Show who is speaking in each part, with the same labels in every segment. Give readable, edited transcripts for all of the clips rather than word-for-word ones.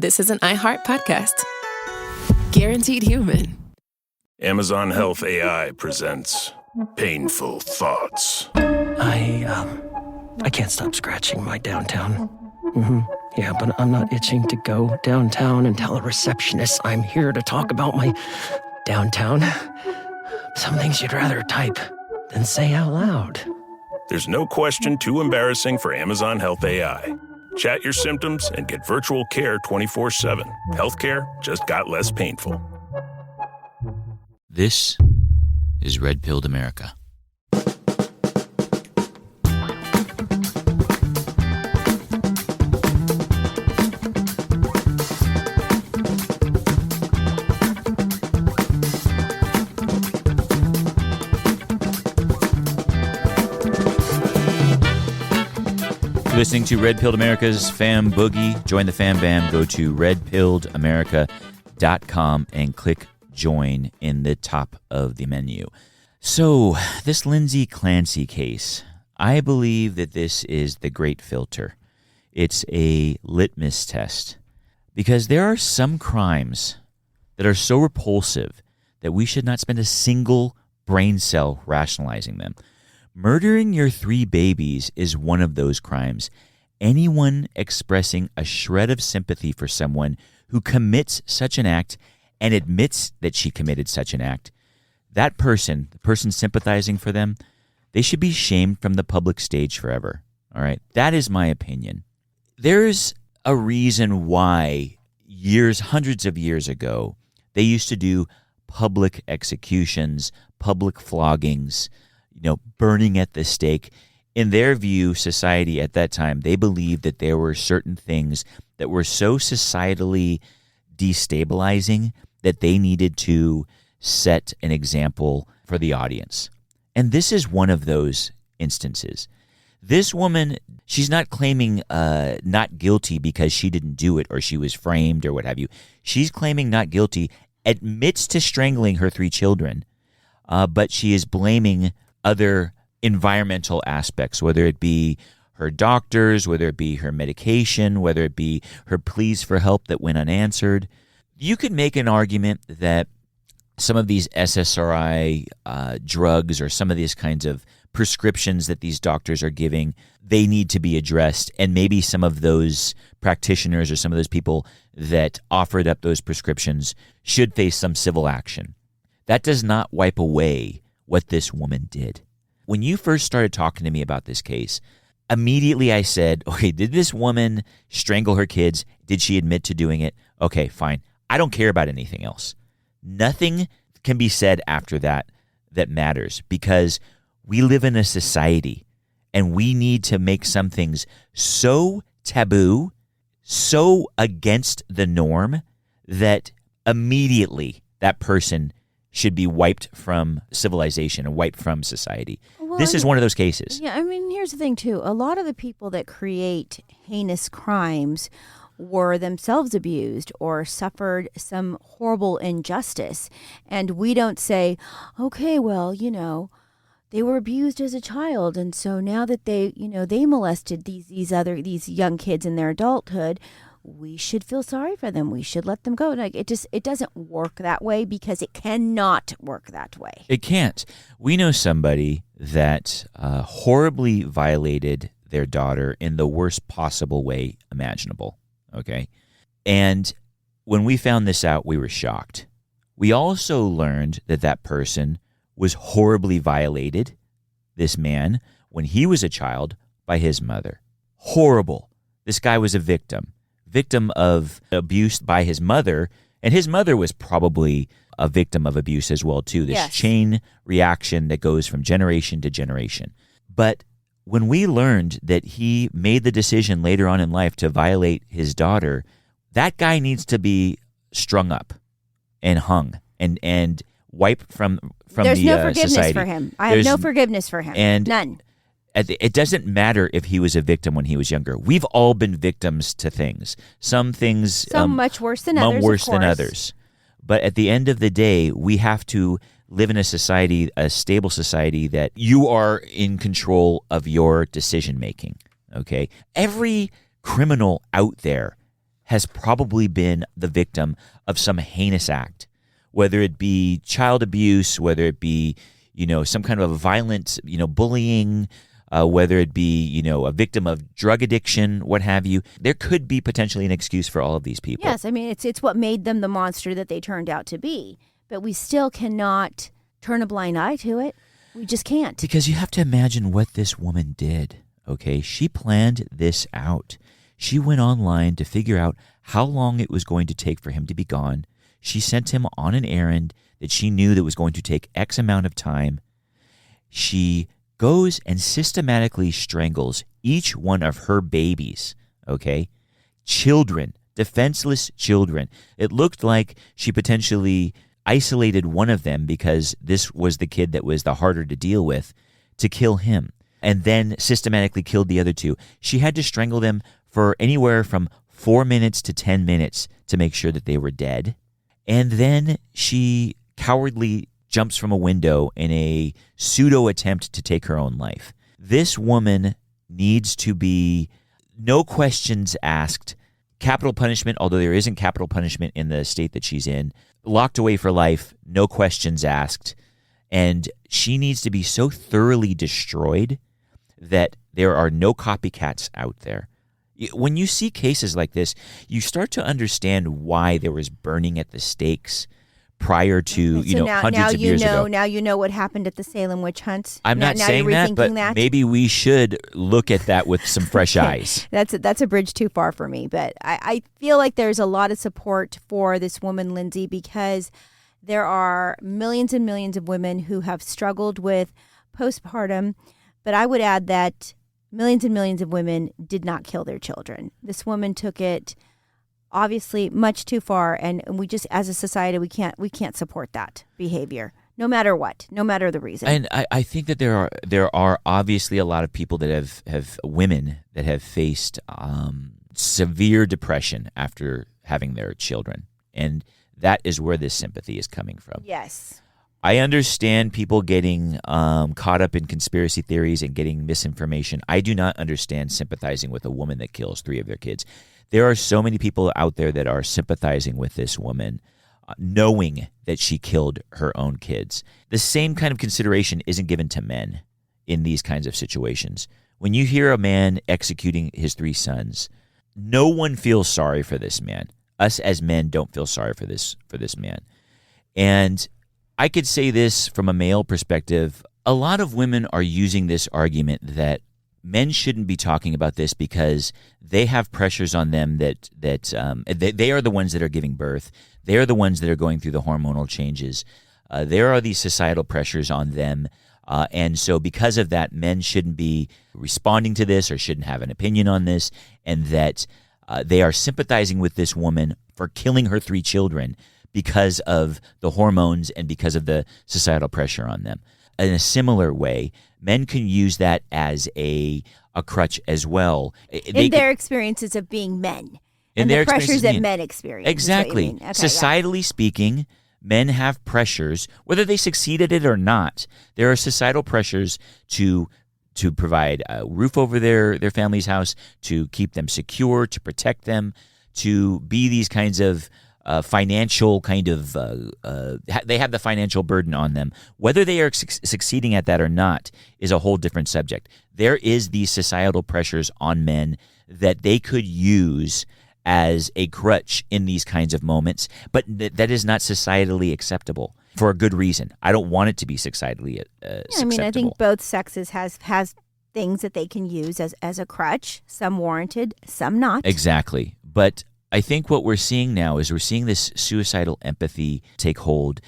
Speaker 1: this is an iHeart podcast. Guaranteed human.
Speaker 2: Amazon Health AI presents Painful Thoughts.
Speaker 3: I can't stop scratching my downtown. Yeah, but I'm not itching to go downtown and tell a receptionist I'm here to talk about my downtown. Some things you'd rather type than say out loud.
Speaker 2: There's no question too embarrassing for Amazon Health AI. Chat your symptoms and get virtual care 24/7. Healthcare just got less painful.
Speaker 4: This is Red Pilled America. Listening to Red Pilled America's Fam Boogie. Join the Fam Bam. Go to redpilledamerica.com and click join in the top of the menu. So, this Lindsay Clancy case, I believe that this is the great filter. It's a litmus test because there are some crimes that are so repulsive that we should not spend a single brain cell rationalizing them. Murdering your 3 babies is one of those crimes. Anyone expressing a shred of sympathy for someone who commits such an act and admits that she committed such an act, that person, the person sympathizing for them, they should be shamed from the public stage forever. All right? That is my opinion. There's a reason why hundreds of years ago, they used to do public executions, public floggings, burning at the stake. In their view, society at that time, they believed that there were certain things that were so societally destabilizing that they needed to set an example for the audience. And this is one of those instances. This woman, she's not claiming not guilty because she didn't do it or she was framed or what have you. She's claiming not guilty, admits to strangling her 3 children, but she is blaming other environmental aspects, whether it be her doctors, whether it be her medication, whether it be her pleas for help that went unanswered. You could make an argument that some of these SSRI drugs or some of these kinds of prescriptions that these doctors are giving, they need to be addressed. And maybe some of those practitioners or some of those people that offered up those prescriptions should face some civil action. That does not wipe away what this woman did. When you first started talking to me about this case, immediately I said, okay, did this woman strangle her kids? Did she admit to doing it? Okay, fine. I don't care about anything else. Nothing can be said after that matters because we live in a society and we need to make some things so taboo, so against the norm that immediately that person should be wiped from civilization and wiped from society. Well, this is one of those cases.
Speaker 5: Yeah, here's the thing, too. A lot of the people that create heinous crimes were themselves abused or suffered some horrible injustice. And we don't say, okay, well, they were abused as a child. And so now that they molested these young kids in their adulthood, we should feel sorry for them. We should let them go. It doesn't work that way because it cannot work that way.
Speaker 4: It can't. We know somebody that horribly violated their daughter in the worst possible way imaginable. Okay. And when we found this out, we were shocked. We also learned that person was horribly violated, this man, when he was a child by his mother. Horrible. This guy was a victim of abuse by his mother, and his mother was probably a victim of abuse as well, too. This chain reaction that goes from generation to generation. But when we learned that he made the decision later on in life to violate his daughter, that guy needs to be strung up and hung and wiped from
Speaker 5: There's
Speaker 4: the
Speaker 5: no forgiveness
Speaker 4: society.
Speaker 5: for him. I have no forgiveness for him.
Speaker 4: And
Speaker 5: none.
Speaker 4: It doesn't matter if he was a victim when he was younger. We've all been victims to things. Some things
Speaker 5: much worse than others.
Speaker 4: Worse than others. But at the end of the day, we have to live in a society, a stable society, that you are in control of your decision making. Okay? Every criminal out there has probably been the victim of some heinous act, whether it be child abuse, whether it be, some kind of a violent, bullying, whether it be, a victim of drug addiction, what have you. There could be potentially an excuse for all of these people.
Speaker 5: Yes, I mean, it's what made them the monster that they turned out to be. But we still cannot turn a blind eye to it. We just can't.
Speaker 4: Because you have to imagine what this woman did, okay? She planned this out. She went online to figure out how long it was going to take for him to be gone. She sent him on an errand that she knew that was going to take X amount of time. She goes and systematically strangles each one of her babies, okay? Children, defenseless children. It looked like she potentially isolated one of them because this was the kid that was the harder to deal with, to kill him, and then systematically killed the other two. She had to strangle them for anywhere from 4 minutes to 10 minutes to make sure that they were dead. And then she cowardly jumps from a window in a pseudo attempt to take her own life. This woman needs to be, no questions asked, capital punishment, although there isn't capital punishment in the state that she's in, locked away for life, no questions asked. And she needs to be so thoroughly destroyed that there are no copycats out there. When you see cases like this, you start to understand why there was burning at the stakes prior to, hundreds of years ago.
Speaker 5: Now you know what happened at the Salem witch hunts.
Speaker 4: I'm not saying that, but maybe we should look at that with some fresh eyes.
Speaker 5: That's a bridge too far for me. But I feel like there's a lot of support for this woman, Lindsay, because there are millions and millions of women who have struggled with postpartum. But I would add that millions and millions of women did not kill their children. This woman took it obviously much too far, and we just, as a society, we can't support that behavior, no matter what, no matter the reason.
Speaker 4: And I think that there are obviously a lot of people that have women that have faced severe depression after having their children, and that is where this sympathy is coming from.
Speaker 5: Yes.
Speaker 4: I understand people getting caught up in conspiracy theories and getting misinformation. I do not understand sympathizing with a woman that kills 3 of their kids. There are so many people out there that are sympathizing with this woman, knowing that she killed her own kids. The same kind of consideration isn't given to men in these kinds of situations. When you hear a man executing his 3 sons, no one feels sorry for this man. Us as men don't feel sorry for this man. And I could say this from a male perspective. A lot of women are using this argument that men shouldn't be talking about this because they have pressures on them that they are the ones that are giving birth. They are the ones that are going through the hormonal changes. There are these societal pressures on them. And so because of that, men shouldn't be responding to this or shouldn't have an opinion on this, and that they are sympathizing with this woman for killing her 3 children because of the hormones and because of the societal pressure on them. In a similar way, men can use that as a crutch as well.
Speaker 5: In their experiences of being men. And the pressures that men experience.
Speaker 4: Exactly.
Speaker 5: Okay,
Speaker 4: societally speaking, men have pressures, whether they succeed at it or not. There are societal pressures to provide a roof over their family's house, to keep them secure, to protect them, to be these kinds of financial kind of, they have the financial burden on them. Whether they are succeeding at that or not is a whole different subject. There is these societal pressures on men that they could use as a crutch in these kinds of moments, but that is not societally acceptable for a good reason. I don't want it to be societally acceptable.
Speaker 5: I mean, I think both sexes has things that they can use as a crutch, some warranted, some not.
Speaker 4: Exactly. But I think what we're seeing now is we're seeing this suicidal empathy take hold.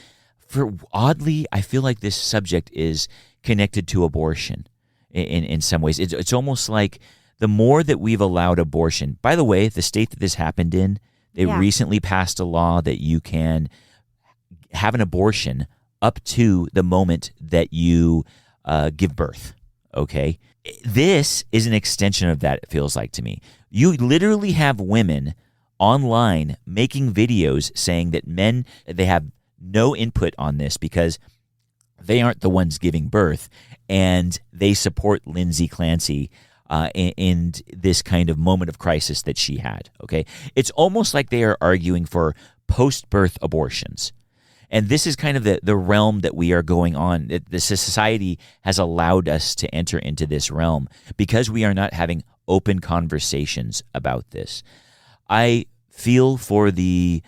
Speaker 4: Oddly, I feel like this subject is connected to abortion in some ways. It's almost like the more that we've allowed abortion. By the way, the state that this happened in, they recently passed a law that you can have an abortion up to the moment that you give birth. Okay? This is an extension of that, it feels like to me. You literally have women online making videos saying that men, they have no input on this because they aren't the ones giving birth, and they support Lindsay Clancy in this kind of moment of crisis that she had. Okay, it's almost like they are arguing for post-birth abortions. And this is kind of the realm that we are going on. The society has allowed us to enter into this realm because we are not having open conversations about this. I feel for the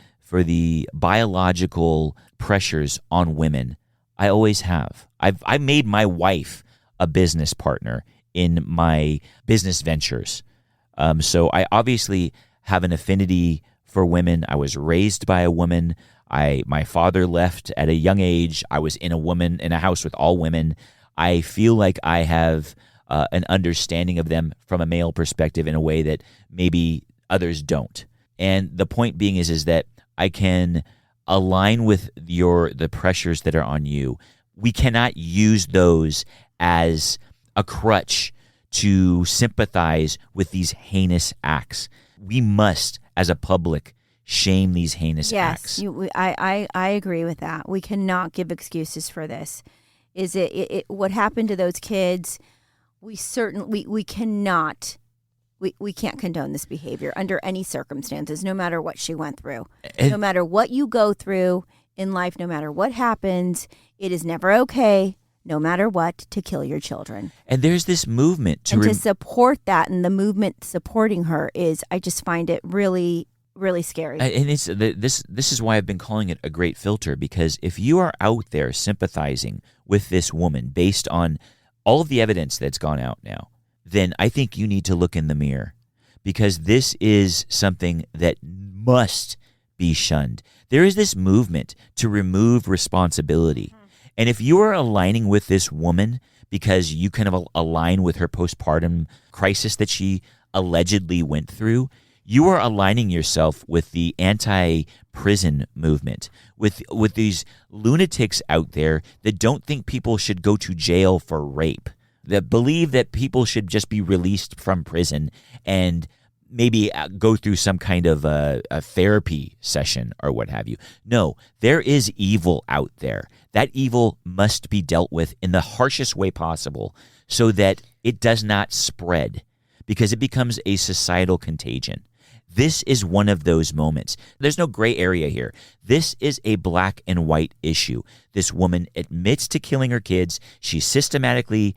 Speaker 4: biological pressures on women. I always have. I made my wife a business partner in my business ventures. So I obviously have an affinity for women. I was raised by a woman. My father left at a young age. I was in a house with all women. I feel like I have an understanding of them from a male perspective in a way that maybe others don't. And the point being is that I can align with the pressures that are on you. We cannot use those as a crutch to sympathize with these heinous acts. We must, as a public, shame these heinous acts.
Speaker 5: Yes, I agree with that. We cannot give excuses for this. Is it what happened to those kids? We cannot. We can't condone this behavior under any circumstances, no matter what she went through. No matter what you go through in life, no matter what happens, it is never okay, no matter what, to kill your children.
Speaker 4: And there's this movement
Speaker 5: to support that, and the movement supporting her I just find it really, really scary.
Speaker 4: And this is why I've been calling it a great filter, because if you are out there sympathizing with this woman based on all of the evidence that's gone out now, then I think you need to look in the mirror, because this is something that must be shunned. There is this movement to remove responsibility. And if you are aligning with this woman because you kind of align with her postpartum crisis that she allegedly went through, you are aligning yourself with the anti-prison movement, with these lunatics out there that don't think people should go to jail for rape, that believe that people should just be released from prison and maybe go through some kind of a therapy session or what have you. No, there is evil out there. That evil must be dealt with in the harshest way possible so that it does not spread, because it becomes a societal contagion. This is one of those moments. There's no gray area here. This is a black and white issue. This woman admits to killing her kids. She systematically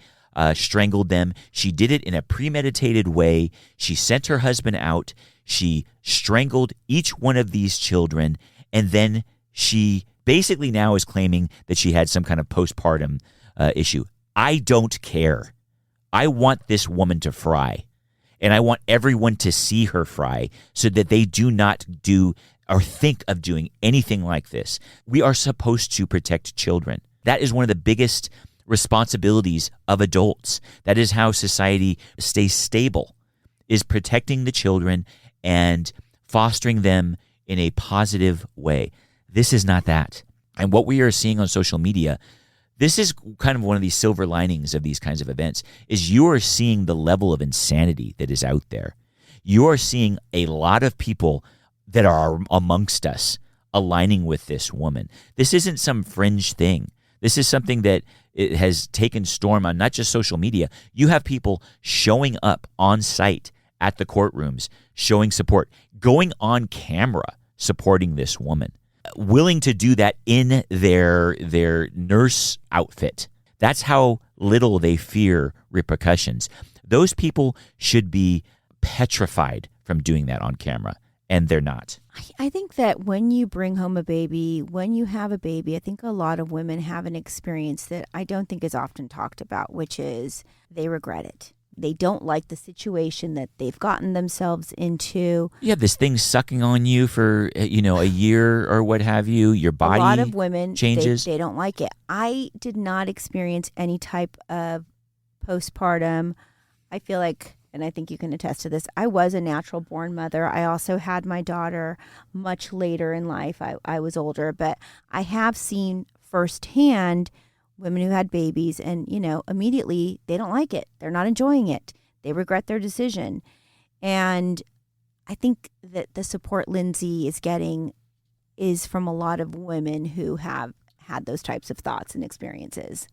Speaker 4: strangled them. She did it in a premeditated way. She sent her husband out. She strangled each one of these children. And then she basically now is claiming that she had some kind of postpartum issue. I don't care. I want this woman to fry. And I want everyone to see her fry so that they do not do or think of doing anything like this. We are supposed to protect children. That is one of the biggest responsibilities of adults. That is how society stays stable, is protecting the children and fostering them in a positive way. This is not that. And what we are seeing on social media, this is kind of one of these silver linings of these kinds of events, is you are seeing the level of insanity that is out there. You are seeing a lot of people that are amongst us aligning with this woman. This isn't some fringe thing. This is something that it has taken storm on not just social media. You have people showing up on site at the courtrooms, showing support, going on camera supporting this woman, willing to do that in their nurse outfit. That's how little they fear repercussions. Those people should be petrified from doing that on camera, and they're not.
Speaker 5: I think that when you bring home a baby, when you have a baby, I think a lot of women have an experience that I don't think is often talked about, which is they regret it. They don't like the situation that they've gotten themselves into. You have
Speaker 4: this thing sucking on you for, a year or what have you. Your body changes.
Speaker 5: A lot of women, they don't like it. I did not experience any type of postpartum. I feel like, and I think you can attest to this, I was a natural born mother. I also had my daughter much later in life. I was older, but I have seen firsthand women who had babies and, immediately they don't like it. They're not enjoying it. They regret their decision. And I think that the support Lindsay is getting is from a lot of women who have had those types of thoughts and experiences.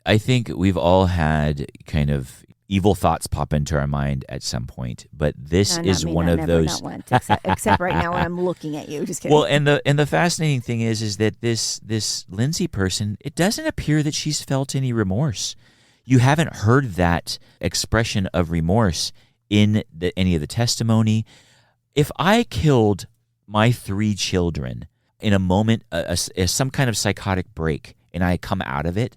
Speaker 4: I think we've all had kind of evil thoughts pop into our mind at some point, but this is one of those.
Speaker 5: Not once, except right now when I'm looking at you. Just kidding.
Speaker 4: Well, and the fascinating thing is that this Lindsay person, it doesn't appear that she's felt any remorse. You haven't heard that expression of remorse in any of the testimony. If I killed my 3 children in a moment, some kind of psychotic break, and I come out of it,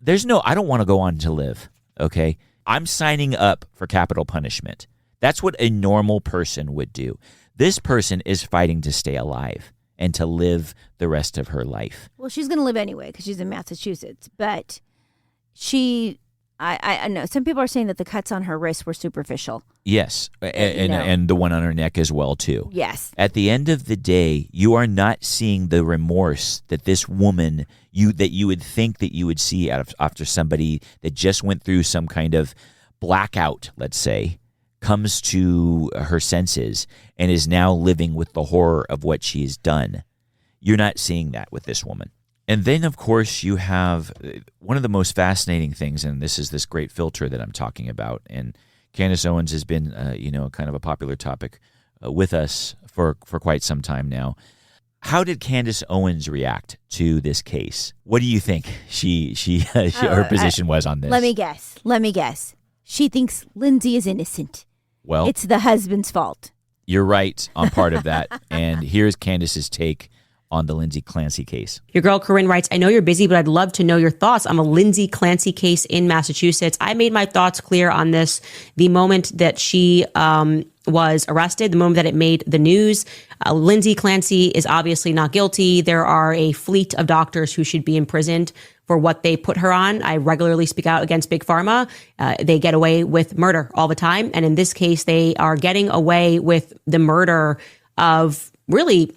Speaker 4: I don't want to go on to live, okay? I'm signing up for capital punishment. That's what a normal person would do. This person is fighting to stay alive and to live the rest of her life.
Speaker 5: Well, she's going to live anyway because she's in Massachusetts, but I know some people are saying that the cuts on her wrist were superficial.
Speaker 4: Yes, and the one on her neck as well, too.
Speaker 5: Yes.
Speaker 4: At the end of the day, you are not seeing the remorse that this woman, that you would think that you would see after somebody that just went through some kind of blackout, let's say, comes to her senses and is now living with the horror of what she has done. You're not seeing that with this woman. And then, of course, you have one of the most fascinating things, and this is this great filter that I'm talking about. And Candace Owens has been, kind of a popular topic with us for quite some time now. How did Candace Owens react to this case? What do you think her position was on this?
Speaker 5: Let me guess. She thinks Lindsay is innocent.
Speaker 4: Well,
Speaker 5: it's the husband's fault.
Speaker 4: You're right on part of that. And here's Candace's take on the Lindsay Clancy case.
Speaker 6: Your girl Corinne writes, I know you're busy, but I'd love to know your thoughts on the Lindsay Clancy case in Massachusetts. I made my thoughts clear on this the moment that she was arrested, the moment that it made the news. Lindsay Clancy is obviously not guilty. There are a fleet of doctors who should be imprisoned for what they put her on. I regularly speak out against Big Pharma. They get away with murder all the time. And in this case, they are getting away with the murder of really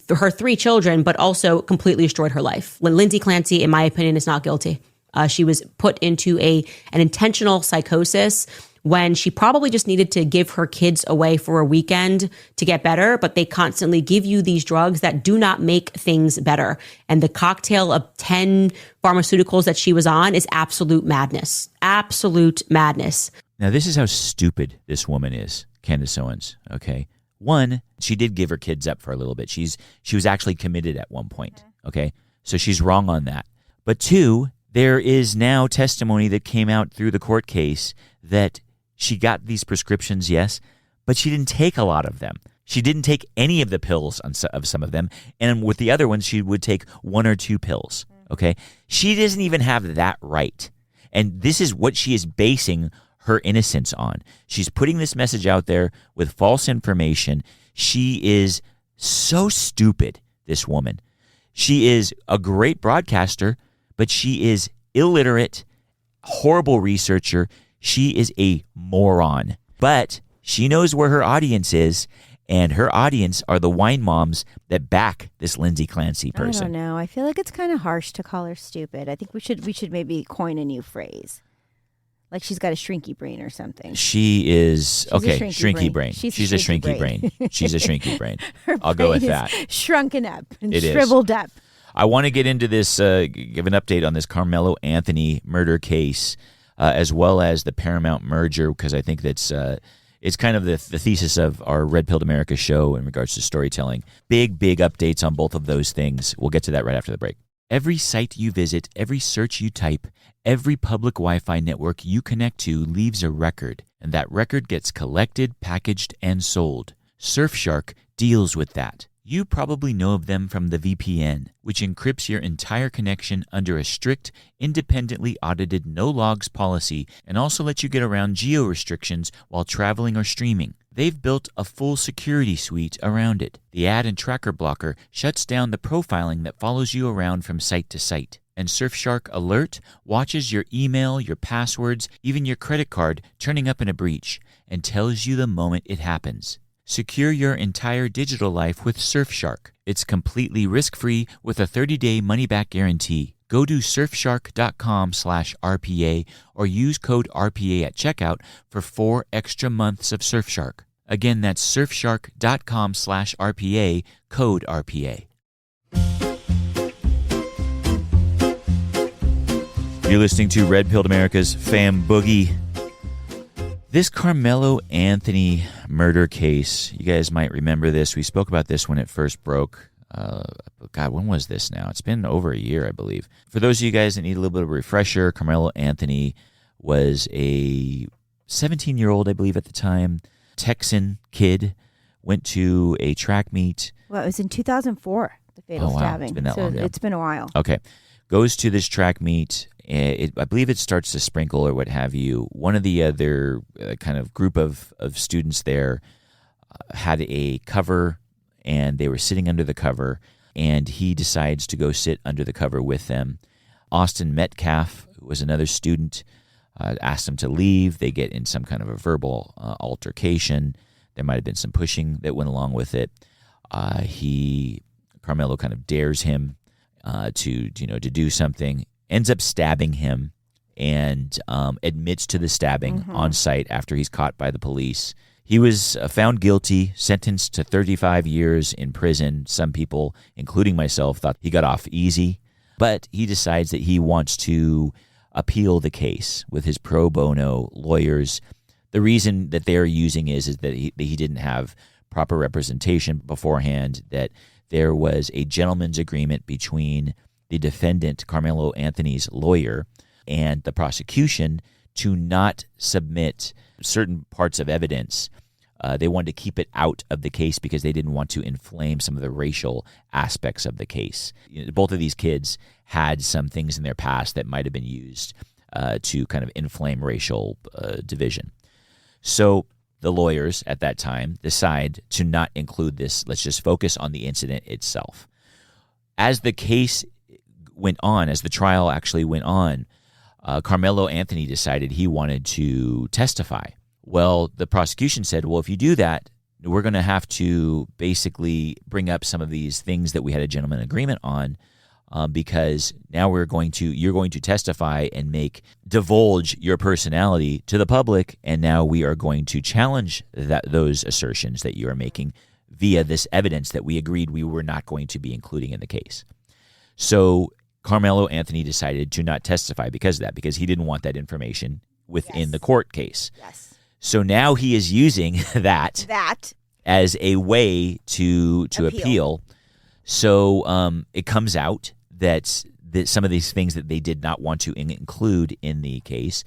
Speaker 6: her 3 children, but also completely destroyed her life. Lindsay Clancy, in my opinion, is not guilty. She was put into an intentional psychosis when she probably just needed to give her kids away for a weekend to get better, but they constantly give you these drugs that do not make things better. And the cocktail of 10 pharmaceuticals that she was on is absolute madness. Absolute madness.
Speaker 4: Now, this is how stupid this woman is, Candace Owens, okay? One, she did give her kids up for a little bit. She was actually committed at one point, okay? So she's wrong on that. But 2, there is now testimony that came out through the court case that she got these prescriptions, yes, but she didn't take a lot of them. She didn't take any of the pills of some of them. And with the other ones, she would take 1 or 2 pills, okay? She doesn't even have that right. And this is what she is basing her innocence on. She's putting this message out there with false information. She is so stupid, this woman. She is a great broadcaster, but she is illiterate, horrible researcher. She is a moron. But she knows where her audience is, and her audience are the wine moms that back this Lindsay Clancy person.
Speaker 5: I don't know. I feel like it's kind of harsh to call her stupid. I think we should maybe coin a new phrase. Like she's got a shrinky brain or something.
Speaker 4: She is, shrinky brain.
Speaker 5: She's a shrinky brain.
Speaker 4: She's a shrinky brain.
Speaker 5: I'll
Speaker 4: go with that.
Speaker 5: Shrunken up and shriveled up.
Speaker 4: I want to get into this, give an update on this Karmelo Anthony murder case, as well as the Paramount merger, because I think that's it's kind of the thesis of our Red Pilled America show in regards to storytelling. Big updates on both of those things. We'll get to that right after the break. Every site you visit, every search you type, every public Wi-Fi network you connect to leaves a record, and that record gets collected, packaged, and sold. Surfshark deals with that. You probably know of them from the VPN, which encrypts your entire connection under a strict, independently audited no-logs policy and also lets you get around geo-restrictions while traveling or streaming. They've built a full security suite around it. The ad and tracker blocker shuts down the profiling that follows you around from site to site. And Surfshark Alert watches your email, your passwords, even your credit card turning up in a breach, and tells you the moment it happens. Secure your entire digital life with Surfshark. It's completely risk-free with a 30-day money-back guarantee. Go to surfshark.com/RPA or use code RPA at checkout for 4 extra months of Surfshark. Again, that's surfshark.com/RPA, code RPA. You're listening to Red Pilled America's Fam Boogie. This Karmelo Anthony murder case, you guys might remember this. We spoke about this when it first broke. God, when was this now? It's been over a year, I believe. For those of you guys that need a little bit of a refresher, Karmelo Anthony was a 17-year-old, I believe at the time, Texan kid, went to a track meet.
Speaker 5: Well, it was in 2004, the fatal stabbing.
Speaker 4: It's been that long now.
Speaker 5: It's been a while.
Speaker 4: Okay. Goes to this track meet. I believe it starts to sprinkle or what have you. One of the other kind of group of students there had a cover, and they were sitting under the cover, and he decides to go sit under the cover with them. Austin Metcalf, who was another student, asked him to leave. They get in some kind of a verbal altercation. There might have been some pushing that went along with it. Karmelo kind of dares him to do something, ends up stabbing him, and admits to the stabbing on site after he's caught by the police. He was found guilty, sentenced to 35 years in prison. Some people, including myself, thought he got off easy, but he decides that he wants to appeal the case with his pro bono lawyers. The reason that they're using is that he didn't have proper representation beforehand, that there was a gentleman's agreement between the defendant, Karmelo Anthony's lawyer, and the prosecution to not submit certain parts of evidence. They wanted to keep it out of the case because they didn't want to inflame some of the racial aspects of the case. Both of these kids had some things in their past that might have been used to kind of inflame racial division. So the lawyers at that time decide to not include this. Let's just focus on the incident itself. As the case went on, as the trial actually went on, Karmelo Anthony decided he wanted to testify. Well, the prosecution said, well, if you do that, we're going to have to basically bring up some of these things that we had a gentleman agreement on, because now you're going to testify and divulge your personality to the public, and now we are going to challenge those assertions that you are making via this evidence that we agreed we were not going to be including in the case. So Karmelo Anthony decided to not testify because of that, because he didn't want that information within the court case.
Speaker 5: Yes.
Speaker 4: So now he is using that as a way to appeal. So it comes out that some of these things that they did not want to include in the case.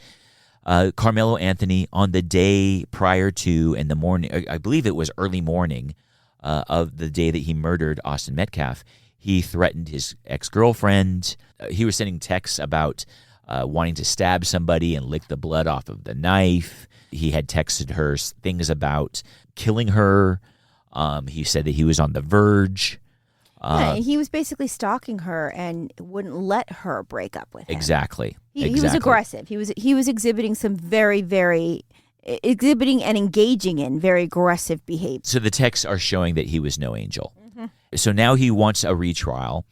Speaker 4: Karmelo Anthony, on the day prior to, in the morning, I believe it was early morning of the day that he murdered Austin Metcalf, he threatened his ex-girlfriend. He was sending texts about wanting to stab somebody and lick the blood off of the knife. He had texted her things about killing her. He said that he was on the verge.
Speaker 5: He was basically stalking her and wouldn't let her break up with him.
Speaker 4: Exactly.
Speaker 5: He was aggressive. He was exhibiting some exhibiting and engaging in very aggressive behavior.
Speaker 4: So the texts are showing that he was no angel. So now he wants a retrial,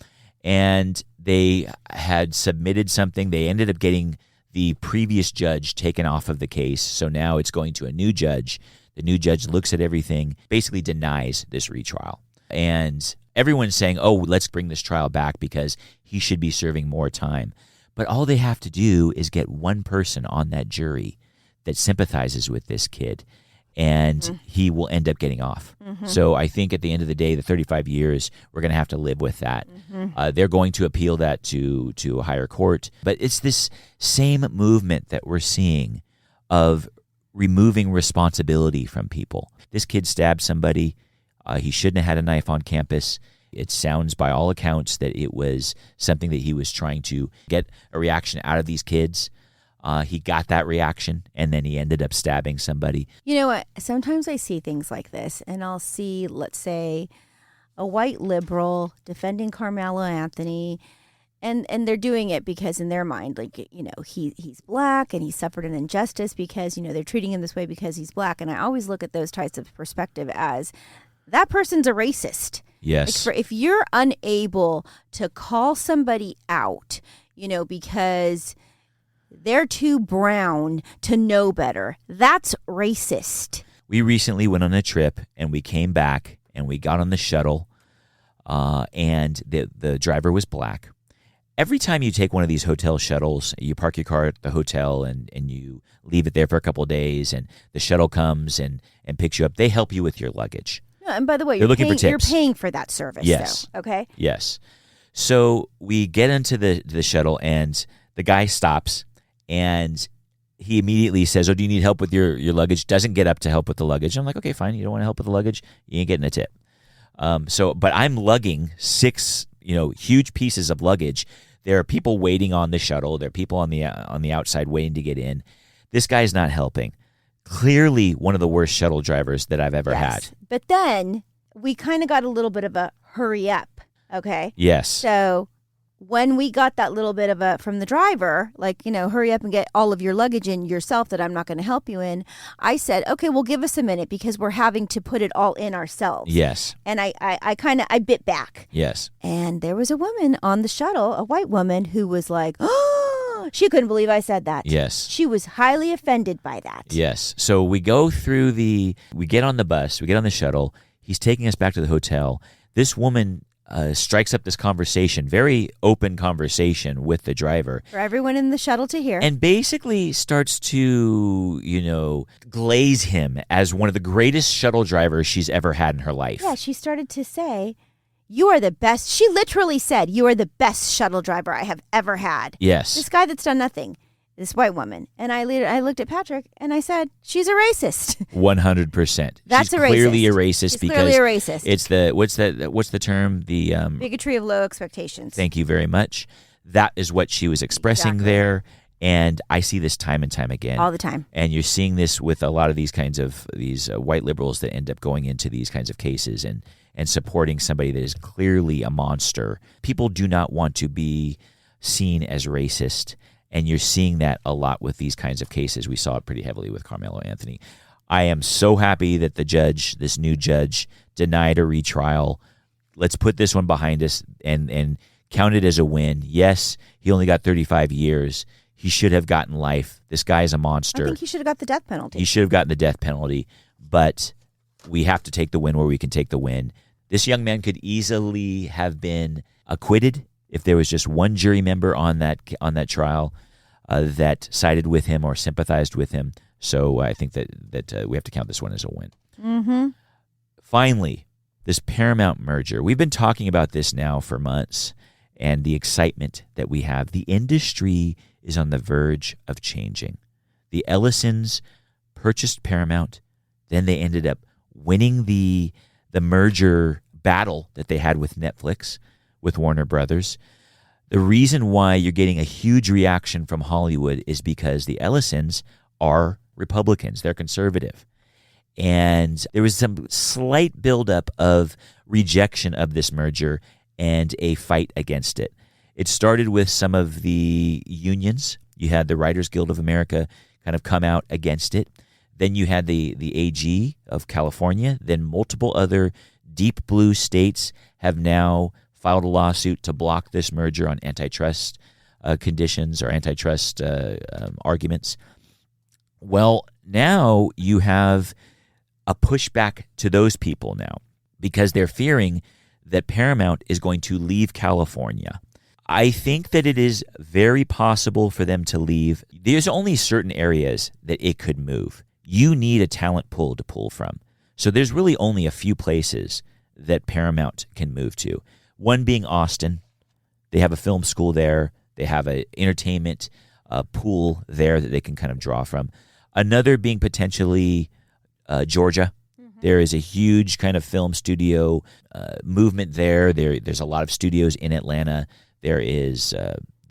Speaker 4: and they had submitted something. They ended up getting the previous judge taken off of the case, so now it's going to a new judge. The new judge looks at everything, basically denies this retrial. And everyone's saying, oh, let's bring this trial back because he should be serving more time. But all they have to do is get one person on that jury that sympathizes with this kid, and he will end up getting off. So I think at the end of the day, the 35 years, we're going to have to live with that. They're going to appeal that to a higher court. But it's this same movement that we're seeing of removing responsibility from people. This kid stabbed somebody. He shouldn't have had a knife on campus. It sounds, by all accounts, that it was something that he was trying to get a reaction out of these kids. He got that reaction, and then he ended up stabbing somebody.
Speaker 5: You know what? Sometimes I see things like this, and I'll see, let's say, a white liberal defending Karmelo Anthony, and they're doing it because in their mind, like, you know, he's black and he suffered an injustice because, you know, they're treating him this way because he's black. And I always look at those types of perspective as that person's a racist.
Speaker 4: Yes.
Speaker 5: Like if you're unable to call somebody out, you know, because they're too brown to know better, that's racist.
Speaker 4: We recently went on a trip, and we came back, and we got on the shuttle, and the driver was black. every time you take one of these hotel shuttles, you park your car at the hotel and you leave it there for a couple of days, and the shuttle comes and picks you up. They help you with your luggage.
Speaker 5: No, and by the way,
Speaker 4: They're looking for tips.
Speaker 5: You're paying for that service,
Speaker 4: Yes.
Speaker 5: though, okay?
Speaker 4: Yes. So we get into the shuttle, and the guy stops, and he immediately says, "Oh, do you need help with your luggage?" Doesn't get up to help with the luggage. I'm like, okay, fine. You don't want to help with the luggage? You ain't getting a tip. But I'm lugging 6, huge pieces of luggage. There are people waiting on the shuttle. There are people on the outside waiting to get in. This guy's not helping. Clearly one of the worst shuttle drivers that I've ever had.
Speaker 5: But then we kind of got a little bit of a hurry up, okay?
Speaker 4: Yes.
Speaker 5: So when we got that little bit of from the driver, like, hurry up and get all of your luggage in yourself that I'm not going to help you in, I said, okay, well, give us a minute because we're having to put it all in ourselves.
Speaker 4: Yes.
Speaker 5: And I bit back.
Speaker 4: Yes.
Speaker 5: And there was a woman on the shuttle, a white woman, who was like, oh, she couldn't believe I said that.
Speaker 4: Yes.
Speaker 5: She was highly offended by that.
Speaker 4: Yes. So we go through we get on the bus, we get on the shuttle. He's taking us back to the hotel. This woman strikes up this conversation, very open conversation with the driver.
Speaker 5: For everyone in the shuttle to hear.
Speaker 4: And basically starts to, glaze him as one of the greatest shuttle drivers she's ever had in her life.
Speaker 5: Yeah, she started to say, you are the best. She literally said, you are the best shuttle driver I have ever had.
Speaker 4: Yes.
Speaker 5: This guy that's done nothing. This white woman. And I looked at Patrick and I said, she's a racist.
Speaker 4: 100%.
Speaker 5: That's
Speaker 4: She's
Speaker 5: a racist.
Speaker 4: Clearly a racist.
Speaker 5: She's
Speaker 4: because
Speaker 5: clearly a racist.
Speaker 4: It's what's the term? The
Speaker 5: bigotry of low expectations.
Speaker 4: Thank you very much. That is what she was expressing there. And I see this time and time again.
Speaker 5: All the time.
Speaker 4: And you're seeing this with a lot of these kinds of white liberals that end up going into these kinds of cases and supporting somebody that is clearly a monster. People do not want to be seen as racist. And you're seeing that a lot with these kinds of cases. We saw it pretty heavily with Karmelo Anthony. I am so happy that this new judge, denied a retrial. Let's put this one behind us and count it as a win. Yes, he only got 35 years. He should have gotten life. This guy is a monster.
Speaker 5: I think he should have got the death penalty.
Speaker 4: He should have gotten the death penalty. But we have to take the win where we can take the win. This young man could easily have been acquitted if there was just one jury member on that trial that sided with him or sympathized with him. So I think that we have to count this one as a win.
Speaker 5: Mm-hmm.
Speaker 4: Finally, this Paramount merger. We've been talking about this now for months, and the excitement that we have. The industry is on the verge of changing. The Ellisons purchased Paramount. Then they ended up winning the merger battle that they had with Netflix, with Warner Brothers. The reason why you're getting a huge reaction from Hollywood is because the Ellisons are Republicans. They're conservative. And there was some slight buildup of rejection of this merger and a fight against it. It started with some of the unions. You had the Writers Guild of America kind of come out against it. Then you had the AG of California. Then multiple other deep blue states have now filed a lawsuit to block this merger on antitrust conditions or antitrust arguments. Well, now you have a pushback to those people now because they're fearing that Paramount is going to leave California. I think that it is very possible for them to leave. There's only certain areas that it could move. You need a talent pool to pull from. So there's really only a few places that Paramount can move to. One being Austin. They have a film school there. They have an entertainment pool there that they can kind of draw from. Another being potentially Georgia. Mm-hmm. There is a huge kind of film studio movement there. There's a lot of studios in Atlanta. There is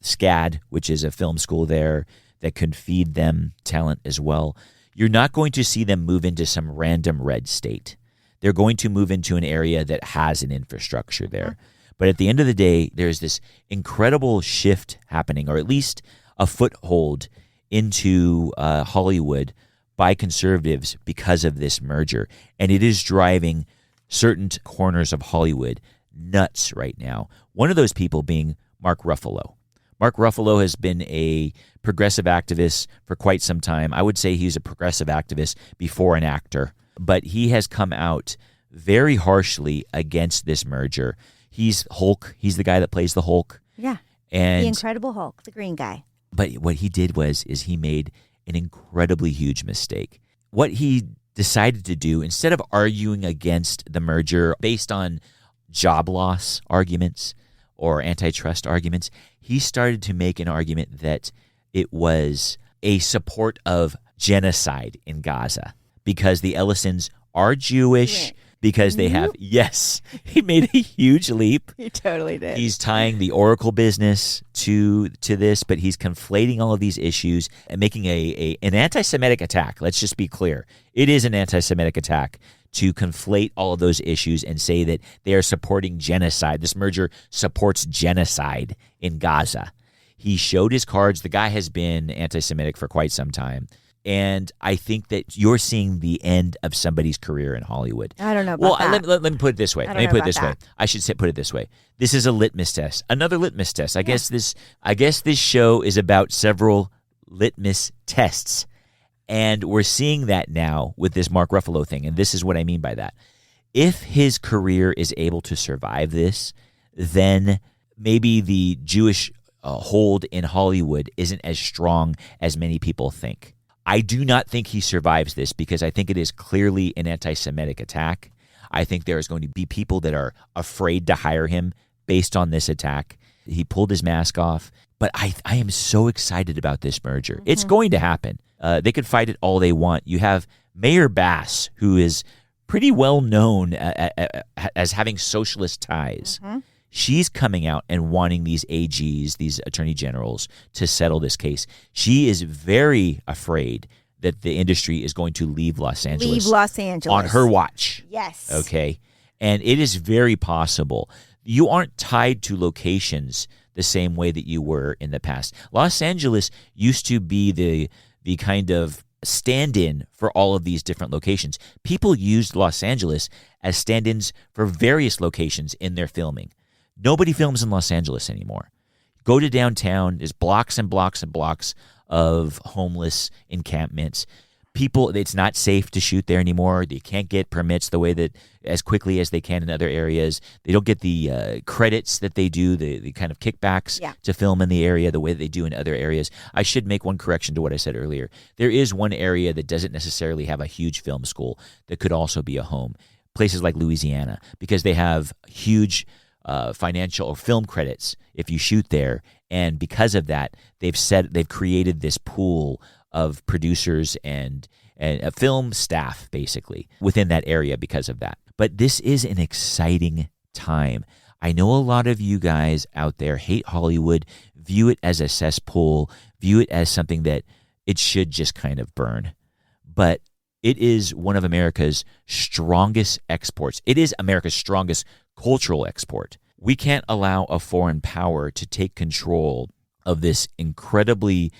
Speaker 4: SCAD, which is a film school there that can feed them talent as well. You're not going to see them move into some random red state. They're going to move into an area that has an infrastructure there. But at the end of the day, there's this incredible shift happening, or at least a foothold into Hollywood by conservatives because of this merger. And it is driving certain corners of Hollywood nuts right now. One of those people being Mark Ruffalo. Mark Ruffalo has been a progressive activist for quite some time. I would say he's a progressive activist before an actor. But he has come out very harshly against this merger. He's Hulk. He's the guy that plays the Hulk.
Speaker 5: Yeah.
Speaker 4: And
Speaker 5: The Incredible Hulk, the green guy.
Speaker 4: But what he did is he made an incredibly huge mistake. What he decided to do, instead of arguing against the merger based on job loss arguments or antitrust arguments, he started to make an argument that it was a support of genocide in Gaza because the Ellisons are Jewish, because they have, yes, he made a huge leap.
Speaker 5: He totally did.
Speaker 4: He's tying the Oracle business to this, but he's conflating all of these issues and making an anti-Semitic attack. Let's just be clear. It is an anti-Semitic attack to conflate all of those issues and say that they are supporting genocide. This merger supports genocide in Gaza. He showed his cards. The guy has been anti-Semitic for quite some time. And I think that you're seeing the end of somebody's career in Hollywood.
Speaker 5: I don't know about that.
Speaker 4: Let me put it this way.
Speaker 5: I should
Speaker 4: Put it this way. This is a litmus test. Another litmus test. I guess this show is about several litmus tests. And we're seeing that now with this Mark Ruffalo thing. And this is what I mean by that. If his career is able to survive this, then maybe the Jewish hold in Hollywood isn't as strong as many people think. I do not think he survives this because I think it is clearly an anti-Semitic attack. I think there is going to be people that are afraid to hire him based on this attack. He pulled his mask off. But I am so excited about this merger. Mm-hmm. It's going to happen. They could fight it all they want. You have Mayor Bass, who is pretty well known as having socialist ties. Mm-hmm. She's coming out and wanting these AGs, these attorney generals, to settle this case. She is very afraid that the industry is going to leave Los Angeles. On her watch.
Speaker 5: Yes.
Speaker 4: Okay. And it is very possible. You aren't tied to locations the same way that you were in the past. Los Angeles used to be the kind of stand-in for all of these different locations. People used Los Angeles as stand-ins for various locations in their filming. Nobody films in Los Angeles anymore. Go to downtown. There's blocks and blocks and blocks of homeless encampments. People, it's not safe to shoot there anymore. They can't get permits the way that as quickly as they can in other areas. They don't get the credits that they do, the kind of kickbacks to film in the area the way that they do in other areas. I should make one correction to what I said earlier. There is one area that doesn't necessarily have a huge film school that could also be a home. Places like Louisiana, because they have huge financial or film credits if you shoot there, and because of that, they've created this pool of producers and a film staff basically within that area because of that. But this is an exciting time. I know a lot of you guys out there hate Hollywood, view it as a cesspool, view it as something that it should just kind of burn. But it is one of America's strongest exports. It is America's strongest cultural export. We can't allow a foreign power to take control of this incredibly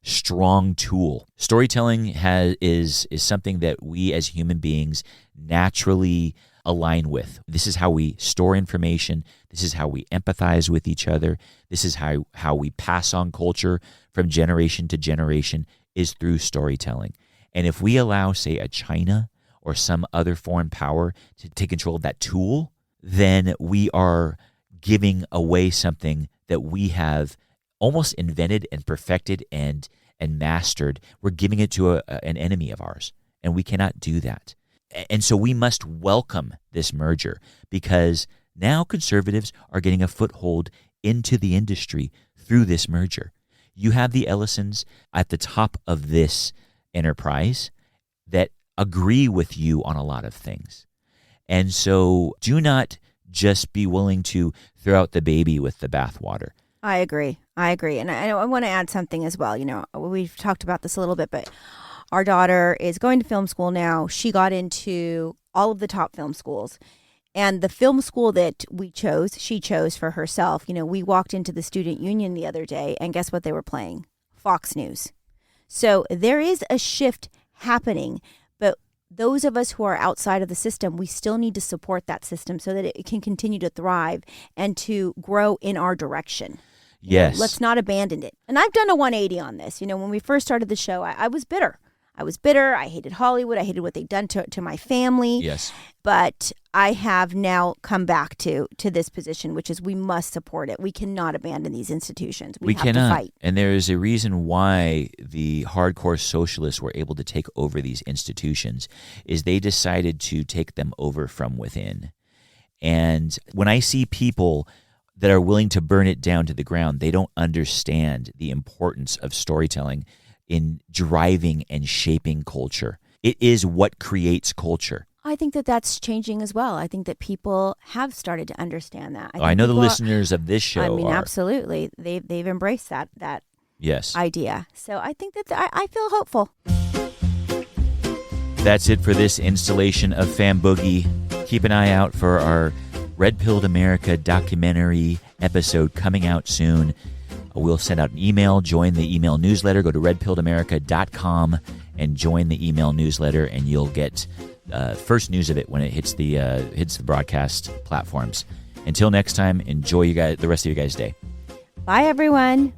Speaker 4: strong tool. Storytelling is something that we as human beings naturally align with. This is how we store information. This is how we empathize with each other. This is how we pass on culture from generation to generation, is through storytelling. And if we allow, say, a China or some other foreign power to take control of that tool, then we are giving away something that we have almost invented and perfected and mastered. We're giving it to an enemy of ours, and we cannot do that. And so we must welcome this merger, because now conservatives are getting a foothold into the industry through this merger. You have the Ellisons at the top of this enterprise that agree with you on a lot of things. And so do not just be willing to throw out the baby with the bathwater.
Speaker 5: I agree. And I want to add something as well. You know, we've talked about this a little bit, but our daughter is going to film school now. She got into all of the top film schools. And the film school that she chose for herself. You know, we walked into the student union the other day, and guess what they were playing? Fox News. So there is a shift happening, but those of us who are outside of the system, we still need to support that system so that it can continue to thrive and to grow in our direction.
Speaker 4: Yes.
Speaker 5: Let's not abandon it. And I've done a 180 on this. You know, when we first started the show, I was bitter. I was bitter. I hated Hollywood. I hated what they'd done to my family.
Speaker 4: Yes.
Speaker 5: But I have now come back to this position, which is we must support it. We cannot abandon these institutions. We have
Speaker 4: cannot.
Speaker 5: to fight.
Speaker 4: And there is a reason why the hardcore socialists were able to take over these institutions is they decided to take them over from within. And when I see people that are willing to burn it down to the ground, they don't understand the importance of storytelling in driving and shaping culture. It is what creates culture.
Speaker 5: I think that that's changing as well. I think that people have started to understand that.
Speaker 4: I know the listeners of this show are.
Speaker 5: Absolutely. They've embraced that
Speaker 4: yes.
Speaker 5: idea. So I think that I feel hopeful.
Speaker 4: That's it for this installation of Fan Boogie. Keep an eye out for our Red Pilled America documentary episode coming out soon. We'll send out an email, join the email newsletter, go to redpilledamerica.com and join the email newsletter, and you'll get first news of it when it hits the broadcast platforms. Until next time, enjoy the rest of your guys' day.
Speaker 5: Bye, everyone.